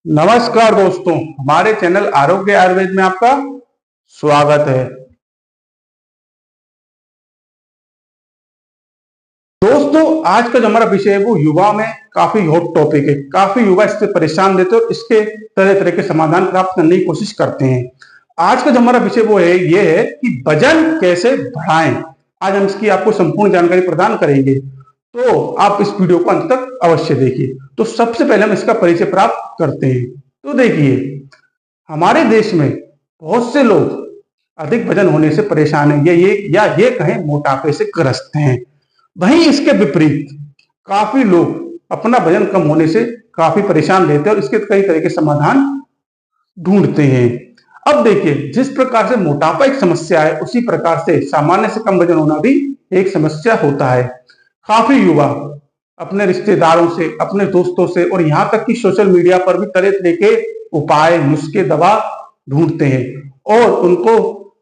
नमस्कार दोस्तों, हमारे चैनल आरोग्य आयुर्वेद में आपका स्वागत है। दोस्तों, आज का जो हमारा विषय है वो युवा में काफी हॉट टॉपिक है। काफी युवा इससे परेशान रहते हैं और इसके तरह तरह के समाधान प्राप्त करने की कोशिश करते हैं। आज का जो हमारा विषय वो है ये है कि वजन कैसे बढ़ाएं। आज हम इसकी आपको संपूर्ण जानकारी प्रदान करेंगे, तो आप इस वीडियो को अंत तक अवश्य देखिए। तो सबसे पहले हम इसका परिचय प्राप्त करते हैं। तो देखिए, हमारे देश में बहुत से लोग अधिक वजन होने से परेशान हैं, ये कहें मोटापे से ग्रस्त हैं। वहीं इसके विपरीत काफी लोग अपना वजन कम होने से काफी परेशान रहते हैं और इसके कई तरह के समाधान ढूंढते हैं। अब देखिए, जिस प्रकार से मोटापा एक समस्या है, उसी प्रकार से सामान्य से कम वजन होना भी एक समस्या होता है। काफी युवा अपने रिश्तेदारों से, अपने दोस्तों से और यहाँ तक कि सोशल मीडिया पर भी तरह तरह के उपाय, नुस्खे, दवा ढूंढते हैं और उनको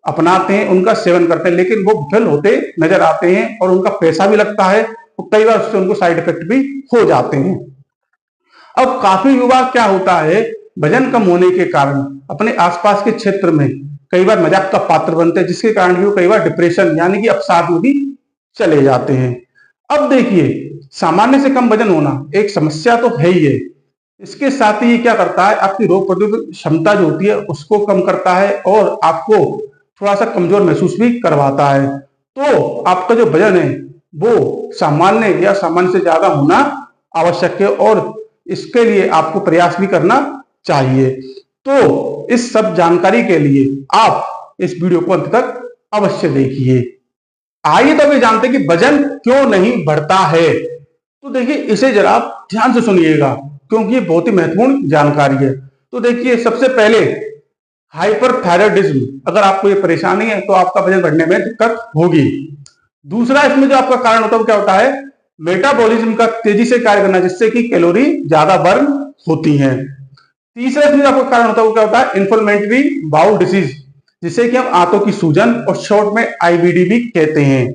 अपनाते हैं, उनका सेवन करते हैं, लेकिन वो विफल होते नजर आते हैं और उनका पैसा भी लगता है और कई बार उससे उनको साइड इफेक्ट भी हो जाते हैं। अब काफी युवा क्या होता है, वजन कम होने के कारण अपने आसपास के क्षेत्र में कई बार मजाक का पात्र बनते हैं, जिसके कारण भी वो कई बार डिप्रेशन यानी कि अवसाद में भी चले जाते हैं। अब देखिए, सामान्य से कम वजन होना एक समस्या तो है ही है, इसके साथ ही ये क्या करता है, आपकी रोग प्रतिरोधक क्षमता जो होती है उसको कम करता है और आपको थोड़ा सा कमजोर महसूस भी करवाता है। तो आपका जो वजन है वो सामान्य या सामान्य से ज्यादा होना आवश्यक है और इसके लिए आपको प्रयास भी करना चाहिए। तो इस सब जानकारी के लिए आप इस वीडियो को अंत तक अवश्य देखिए। आइए तो अभी जानते हैं कि वजन क्यों नहीं बढ़ता है। तो देखिए, इसे जरा आप ध्यान से सुनिएगा क्योंकि ये बहुत ही महत्वपूर्ण जानकारी है। तो देखिए, सबसे पहले हाइपरथायराइडिज्म, अगर आपको ये परेशानी है तो आपका वजन बढ़ने में दिक्कत होगी। दूसरा, इसमें जो आपका कारण होता है वो क्या होता है, मेटाबॉलिज्म का तेजी से कार्य करना, जिससे कि कैलोरी ज्यादा बर्न होती है। तीसरा, इसमें जो आपका कारण होता है वो क्या होता है, इन्फ्लेमेटरी बाउल डिसीज, जिसे कि हम आंतों की सूजन और शॉर्ट में आईबीडी भी कहते हैं।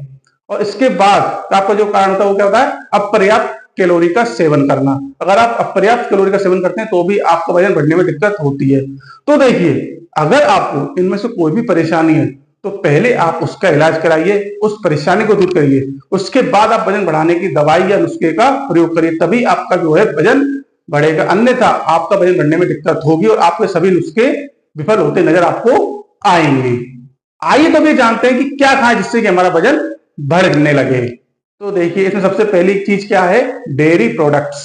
और इसके बाद आपका जो कारण होता है वो क्या होता है, अपर्याप्त कैलोरी का सेवन करना। अगर आप अपर्याप्त कैलोरी का सेवन करते हैं तो भी आपका वजन बढ़ने में दिक्कत होती है। तो देखिए, अगर आपको इनमें से कोई भी परेशानी है तो पहले आप उसका इलाज कराइए, उस परेशानी को दूर करिए, उसके बाद आप वजन बढ़ाने की दवाई या नुस्खे का प्रयोग करिए, तभी आपका जो है वजन बढ़ेगा। अन्यथा आपका वजन बढ़ने में दिक्कत होगी और आपके सभी नुस्खे विफल होते नजर आपको आएंगे। आइए तो भी जानते हैं कि क्या खाएं जिससे कि हमारा वजन बढ़ने लगे। तो देखिए, इसमें सबसे पहली चीज क्या है, डेयरी प्रोडक्ट्स।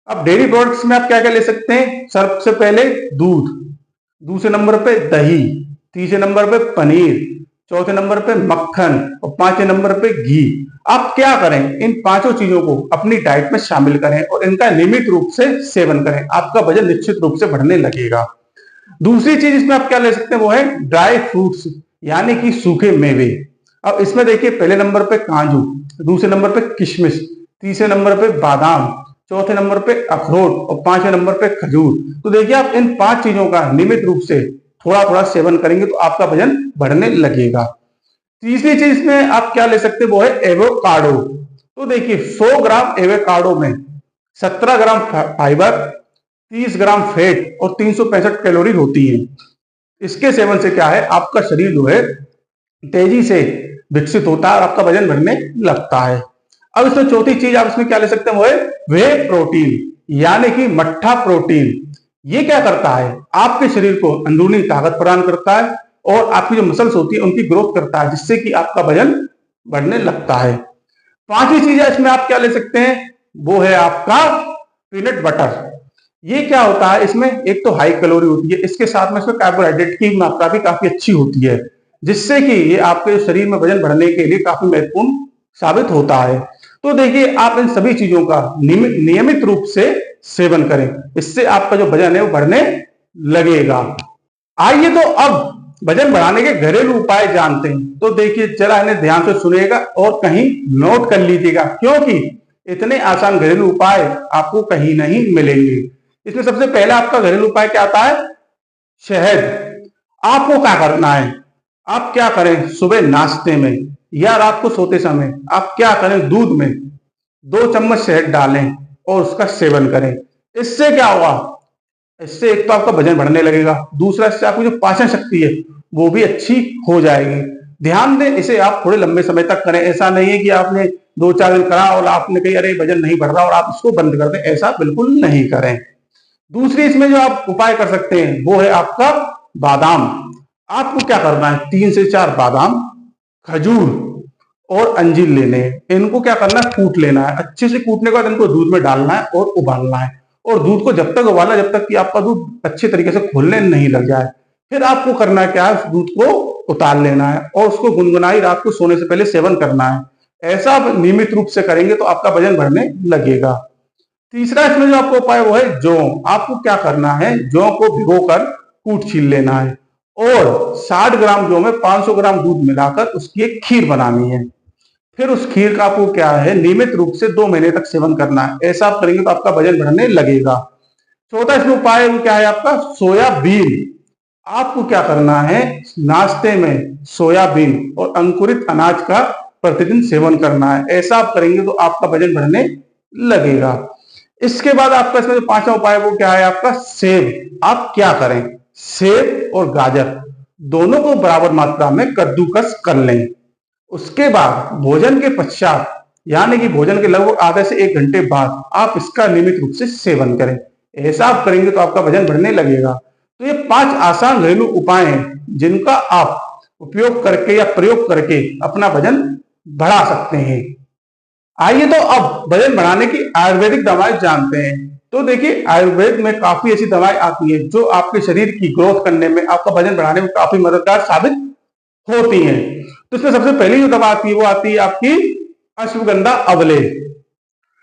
अब डेयरी प्रोडक्ट्स में आप क्या क्या ले सकते हैं, सबसे पहले दूध, दूसरे नंबर पे दही, तीसरे नंबर पे पनीर, चौथे नंबर पे मक्खन और पांचवें नंबर पे घी। आप क्या करें, इन पांचों चीजों को अपनी डाइट में शामिल करें और इनका नियमित रूप से सेवन करें। आपका वजन निश्चित रूप से बढ़ने लगेगा। दूसरी चीज इसमें आप क्या ले सकते हैं वो है ड्राई फ्रूट्स, यानी कि सूखे मेवे। अब इसमें देखिए, पहले नंबर पे काजू, दूसरे नंबर पे किशमिश, तीसरे नंबर पे बादाम, चौथे नंबर पे अखरोट और पांचवें नंबर पे खजूर। तो देखिए, आप इन पांच चीजों का नियमित रूप से थोड़ा थोड़ा सेवन करेंगे तो आपका वजन बढ़ने लगेगा। तीसरी चीज में आप क्या ले सकते हैं वो है एवोकाडो। तो देखिए, 100 ग्राम एवोकाडो में 17 ग्राम फाइबर, 30 ग्राम फैट और 365 कैलोरी होती है। इसके सेवन से क्या है, आपका शरीर जो है तेजी से विकसित होता है और आपका वजन बढ़ने लगता है। अब इसमें चौथी चीज आप इसमें क्या ले सकते हैं वो है वे प्रोटीन, यानी कि मट्ठा प्रोटीन। ये क्या करता है, आपके शरीर को अंदरूनी ताकत प्रदान करता है और आपकी जो मसल्स होती है उनकी ग्रोथ करता है, जिससे कि आपका वजन बढ़ने लगता है। पांचवी चीज है इसमें आप क्या ले सकते हैं वो है आपका पीनट बटर। ये क्या होता है, इसमें एक तो हाई कैलोरी होती है, इसके साथ में इसमें कार्बोहाइड्रेट की मात्रा भी काफी अच्छी होती है, जिससे कि ये आपके शरीर में वजन बढ़ने के लिए काफी महत्वपूर्ण साबित होता है। तो देखिए, आप इन सभी चीजों का नियमित रूप से सेवन करें, इससे आपका जो वजन है वो बढ़ने लगेगा। आइए तो अब वजन बढ़ाने के घरेलू उपाय जानते हैं। तो देखिए, जरा इन्हें ध्यान से सुनिएगा और कहीं नोट कर लीजिएगा, क्योंकि इतने आसान घरेलू उपाय आपको कहीं नहीं मिलेंगे। इसमें सबसे पहला आपका घरेलू उपाय क्या आता है, शहद। आपको क्या करना है, आप क्या करें, सुबह नाश्ते में या रात को सोते समय आप क्या करें, दूध में 2 चम्मच शहद डालें और उसका सेवन करें। इससे क्या होगा, इससे एक तो आपका वजन बढ़ने लगेगा, दूसरा इससे आपकी जो पाचन शक्ति है वो भी अच्छी हो जाएगी। ध्यान दें, इसे आप थोड़े लंबे समय तक करें। ऐसा नहीं है कि आपने 2-4 दिन करा और आपने कही अरे वजन नहीं बढ़ रहा और आप इसको बंद कर दें, ऐसा बिल्कुल नहीं करें। दूसरी इसमें जो आप उपाय कर सकते हैं वो है आपका बादाम। आपको क्या करना है, 3 से 4 बादाम, खजूर और अंजीर लेने हैं। इनको क्या करना है, कूट लेना है। अच्छे से कूटने के बाद इनको दूध में डालना है और उबालना है। और दूध को जब तक उबालना जब तक कि आपका दूध अच्छे तरीके से खोलने नहीं लग जाए। फिर आपको करना क्या है, उस दूध को उतार लेना है और उसको गुनगुनाई रात को सोने से पहले सेवन करना है। ऐसा आप नियमित रूप से करेंगे तो आपका वजन बढ़ने लगेगा। तीसरा इसमें जो आपको उपाय वो है जौ। आपको क्या करना है, जौ को भिगोकर कूट छील लेना है और 60 ग्राम जौ में 500 ग्राम दूध मिलाकर उसकी एक खीर बनानी है। फिर उस खीर का आपको क्या है, नियमित रूप से 2 महीने तक सेवन करना है। ऐसा आप करेंगे तो आपका वजन बढ़ने लगेगा। चौथा इसमें उपाय वो क्या है आपका, सोयाबीन। आपको क्या करना है, नाश्ते में सोयाबीन और अंकुरित अनाज का प्रतिदिन सेवन करना है। ऐसा आप करेंगे तो आपका वजन बढ़ने लगेगा। इसके बाद आपका इसमें जो पांचवा उपाय वो क्या है आपका, सेब। आप क्या करें, सेब और गाजर दोनों को बराबर मात्रा में कद्दूकस कर लें। उसके बाद भोजन के पश्चात यानी कि भोजन के लगभग आधे से 1 घंटे बाद आप इसका नियमित रूप से सेवन करें। ऐसा आप करेंगे तो आपका वजन बढ़ने लगेगा। तो ये 5 आसान घरेलू उपाय हैं जिनका आप उपयोग करके या प्रयोग करके अपना वजन बढ़ा सकते हैं। आइए तो अब वजन बढ़ाने की आयुर्वेदिक दवाएं जानते हैं। तो देखिए, आयुर्वेद में काफी ऐसी दवाएं आती है जो आपके शरीर की ग्रोथ करने में, आपका वजन बढ़ाने में काफी मददगार साबित होती हैं। तो इसमें सबसे पहली जो दवा आती है वो आती है आपकी अश्वगंधा अवलेह।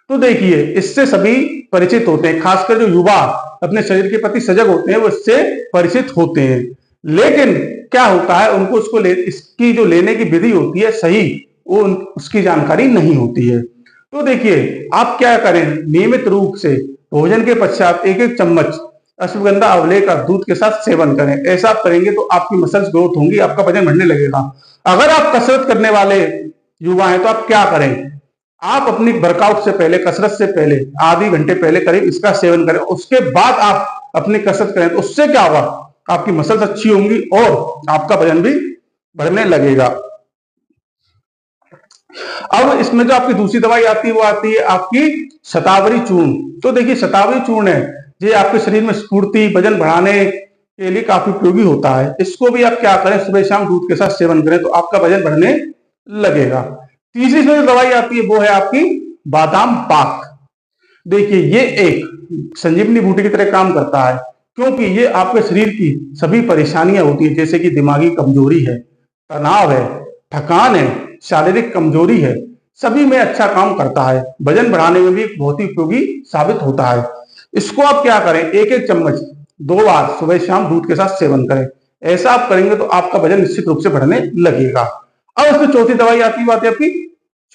तो देखिए, इससे सभी परिचित होते हैं, खासकर जो युवा अपने शरीर के प्रति सजग होते हैं वो इससे परिचित होते हैं। लेकिन क्या होता है, उनको इसकी जो लेने की विधि होती है सही, वो उसकी जानकारी नहीं होती है। तो देखिए, आप क्या करें, नियमित रूप से भोजन के पश्चात 1-1 चम्मच अश्वगंधा अवलेह का दूध के साथ सेवन करें। ऐसा आप करेंगे तो आपकी मसल्स ग्रोथ होंगी, आपका वजन बढ़ने लगेगा। अगर आप कसरत करने वाले युवा हैं तो आप क्या करें, आप अपनी वर्कआउट से पहले, कसरत से पहले आधे घंटे पहले करीब इसका सेवन करें। उसके बाद आप अपनी कसरत करें तो उससे क्या होगा, आपकी मसल्स अच्छी होंगी और आपका वजन भी बढ़ने लगेगा। अब इसमें जो आपकी दूसरी दवाई आती है वो आती है आपकी शतावरी चूर्ण। तो देखिए, शतावरी चूर्ण है, ये आपके शरीर में स्फूर्ति, वजन बढ़ाने के लिए काफी उपयोगी होता है। इसको भी आप क्या करें, सुबह शाम दूध के साथ सेवन करें तो आपका वजन बढ़ने लगेगा। तीसरी इसमें जो दवाई आती है वो है आपकी बादाम पाक। देखिए, ये एक संजीवनी बूटी की तरह काम करता है, क्योंकि ये आपके शरीर की सभी परेशानियां होती है, जैसे कि दिमागी कमजोरी है, तनाव है, थकान है, शारीरिक कमजोरी है, सभी में अच्छा काम करता है। वजन बढ़ाने में भी बहुत ही उपयोगी साबित होता है। इसको आप क्या करें, 1-1 चम्मच 2 बार सुबह शाम दूध के साथ सेवन करें। ऐसा आप करेंगे तो आपका वजन निश्चित रूप से बढ़ने लगेगा। अब इसमें चौथी दवाई आती है, बात है आपकी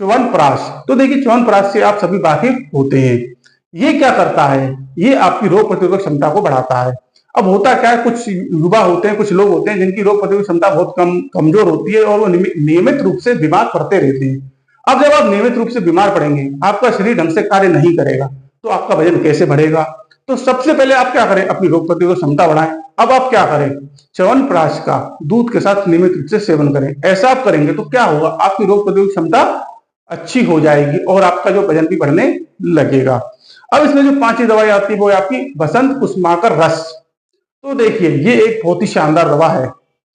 च्यवनप्राश। तो देखिए, च्यवनप्राश से आप सभी वाकिफ होते हैं। ये क्या करता है, ये आपकी रोग प्रतिरोधक क्षमता को बढ़ाता है। अब होता क्या है, कुछ युवा होते हैं, कुछ लोग होते हैं जिनकी रोग प्रतिरोधक क्षमता बहुत कमजोर होती है और वो नियमित रूप से बीमार पड़ते रहते हैं। अब जब आप नियमित रूप से बीमार पड़ेंगे, आपका शरीर ढंग से कार्य नहीं करेगा तो आपका वजन कैसे बढ़ेगा। तो सबसे पहले आप क्या करें, अपनी रोग प्रतिरोधक क्षमता बढ़ाएं। अब आप क्या करें, च्यवनप्राश का दूध के साथ नियमित रूप से सेवन करें। ऐसा आप करेंगे तो क्या होगा, आपकी रोग प्रतिरोधक क्षमता अच्छी हो जाएगी और आपका जो वजन भी बढ़ने लगेगा। अब इसमें जो 5वीं दवाई आती है वो है आपकी बसंत कुसुमाकर रस। तो देखिए, ये एक बहुत ही शानदार दवा है।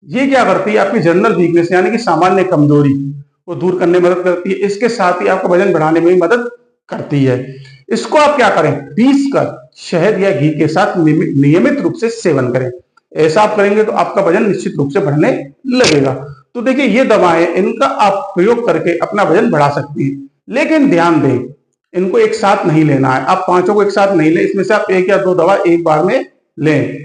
ये क्या करती है, आपकी जनरल वीकनेस यानी कि सामान्य कमजोरी को दूर करने में मदद करती है। इसके साथ ही आपका वजन बढ़ाने में भी मदद करती है। इसको आप क्या करें, पीस कर शहद या घी के साथ नियमित रूप से सेवन करें। ऐसा आप करेंगे तो आपका वजन निश्चित रूप से बढ़ने लगेगा। तो देखिए, ये दवाएं, इनका आप प्रयोग करके अपना वजन बढ़ा सकती हैं। लेकिन ध्यान दें, इनको एक साथ नहीं लेना है। आप पांचों को एक साथ नहीं लें, इसमें से आप 1 या 2 दवा एक बार में लें,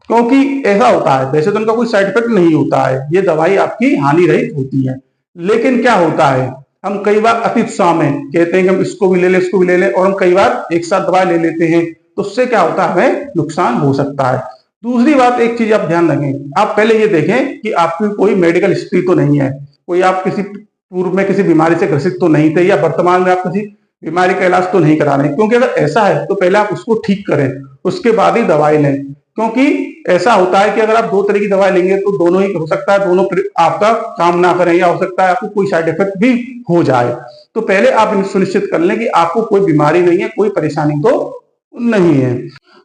क्योंकि ऐसा होता है, वैसे तो इनका कोई साइड इफेक्ट नहीं होता है, ये दवाई आपकी हानि रहित होती है। लेकिन क्या होता है, हम कई बार अति उत्साह में कहते हैं कि हम इसको भी ले लें, इसको भी ले लें, और हम कई बार एक साथ दवाई ले लेते हैं, तो उससे क्या होता है, हमें नुकसान हो सकता है। दूसरी बात, एक चीज आप ध्यान रखें, आप पहले ये देखें कि आपकी कोई मेडिकल हिस्ट्री तो नहीं है, कोई आप किसी पूर्व में किसी बीमारी से ग्रसित तो नहीं थे, या वर्तमान में आप किसी बीमारी का इलाज तो नहीं करा रहे हैं, क्योंकि अगर ऐसा है तो पहले आप उसको ठीक करें, उसके बाद ही दवाई लें। क्योंकि ऐसा होता है कि अगर आप दो तरह की दवाई लेंगे तो दोनों ही हो सकता है दोनों आपका काम ना करें, या हो सकता है आपको कोई साइड इफेक्ट भी हो जाए। तो पहले आप सुनिश्चित कर लें कि आपको कोई बीमारी नहीं है, कोई परेशानी तो नहीं है।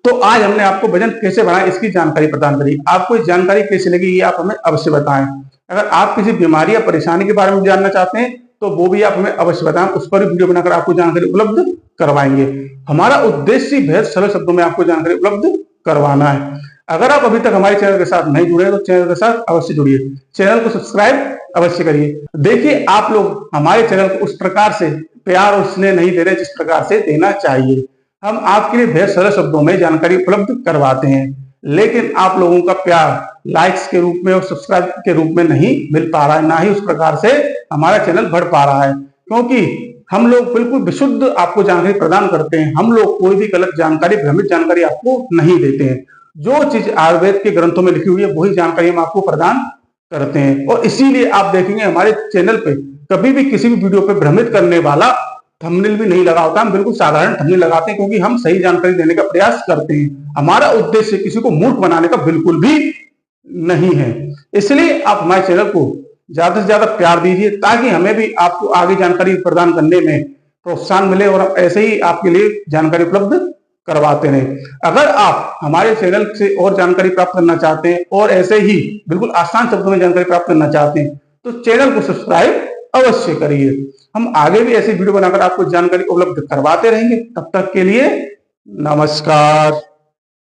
तो आज हमने आपको वजन कैसे बढ़ाएं इसकी जानकारी प्रदान करी। आपको इस जानकारी कैसे लगी ये आप हमें अवश्य बताएं। अगर आप किसी बीमारी या परेशानी के बारे में जानना चाहते हैं तो वो भी आप हमें अवश्य बताएं, उस पर वीडियो बनाकर आपको जानकारी उपलब्ध करवाएंगे। हमारा उद्देश्य बेहद सरल शब्दों में आपको जानकारी उपलब्ध करवाना है। अगर आप अभी तक हमारे चैनल के साथ नहीं जुड़े तो चैनल के साथ अवश्य जुड़िए, चैनल को सब्सक्राइब अवश्य करिए। देखिए, आप लोग हमारे चैनल को उस प्रकार से प्यार और स्नेह नहीं दे रहे जिस प्रकार से देना चाहिए। हम आपके लिए बेहद सरल शब्दों में जानकारी उपलब्ध करवाते हैं, लेकिन आप लोगों का प्यार लाइक्स के रूप में और सब्सक्राइब के रूप में नहीं मिल पा रहा है, ना ही उस प्रकार से हमारा चैनल बढ़ पा रहा है। क्योंकि हम लोग बिल्कुल विशुद्ध आपको जानकारी प्रदान करते हैं, हम लोग कोई भी गलत जानकारी, भ्रमित जानकारी आपको नहीं देते हैं। जो चीज आयुर्वेद के ग्रंथों में लिखी हुई है वही जानकारी हम आपको प्रदान करते हैं। और इसीलिए आप देखेंगे हमारे चैनल पे कभी भी किसी भी वीडियो पे भ्रमित करने वाला थंबनेल भी नहीं लगा होता। हम बिल्कुल साधारण थंबनेल लगाते हैं, क्योंकि हम सही जानकारी देने का प्रयास करते हैं। हमारा उद्देश्य किसी को मूर्ख बनाने का बिल्कुल भी नहीं है। इसलिए आप हमारे चैनल को ज्यादा से ज्यादा प्यार दीजिए, ताकि हमें भी आपको आगे जानकारी प्रदान करने में प्रोत्साहन मिले और ऐसे ही आपके लिए जानकारी उपलब्ध करवाते रहे। अगर आप हमारे चैनल से और जानकारी प्राप्त करना चाहते हैं और ऐसे ही बिल्कुल आसान शब्दों में जानकारी प्राप्त करना चाहते हैं तो चैनल को सब्सक्राइब अवश्य करिए। हम आगे भी ऐसी वीडियो बनाकर आपको जानकारी उपलब्ध करवाते रहेंगे। तब तक के लिए नमस्कार।